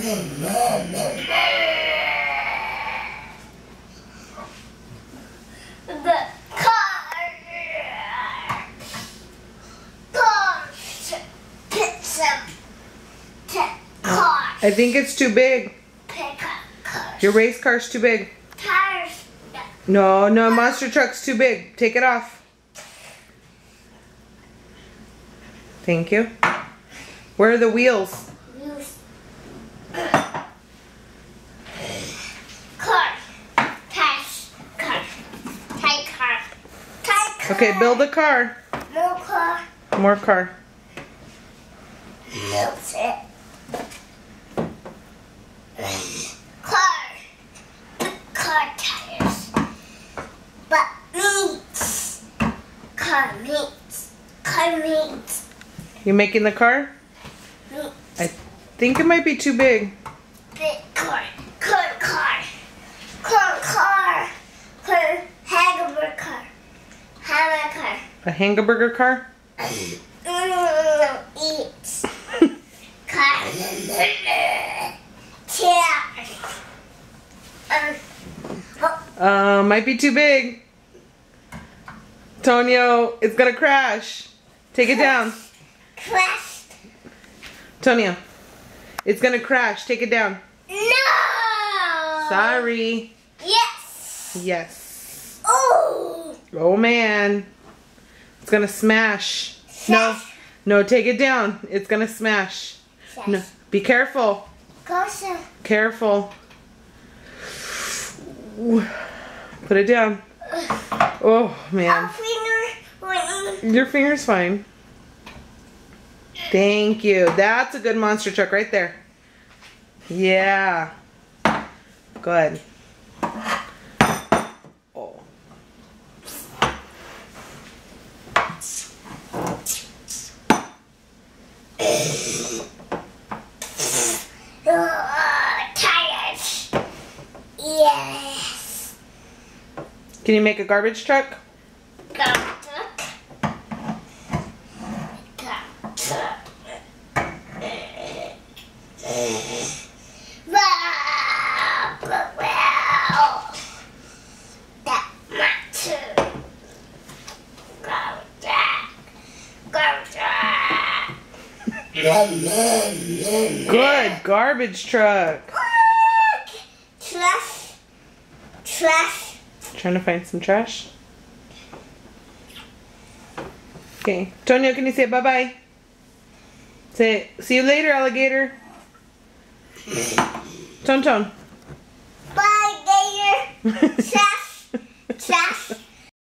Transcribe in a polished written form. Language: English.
The car. Pizza. Car. I think it's too big. Pick up cars. Your race car's too big. Tires. No, monster truck's too big. Take it off. Thank you. Where are the wheels? Car. Tires. Car. Tire car. Tire car. Okay, build a car. More car. More car. That's it. Car. Car tires. But meats. Car meats. Car meats. You making the car? Meats. I think it might be too big. Big car. Car. Car. Car. Car. Car. Hamburger car. Hamburger car. A hamburger car? Eats. Car. Chair. Might be too big. Tonio, it's gonna crash. Take it down. Crashed. Tonio, it's gonna crash. Take it down. No. Sorry. Yes. Yes. Oh. Oh man. It's gonna smash. No. No, take it down. It's gonna smash. No. Be careful. Closer. Careful. Ooh. Put it down. Oh man. Your finger's fine. Thank you. That's a good monster truck right there. Yeah. Good. Oh. Tires. Yes. Can you make a garbage truck? Good garbage truck. Trash. Trash. Trying to find some trash. Okay. Tonio, can you say bye-bye? Say, see you later, alligator. Ton. Bye, gator.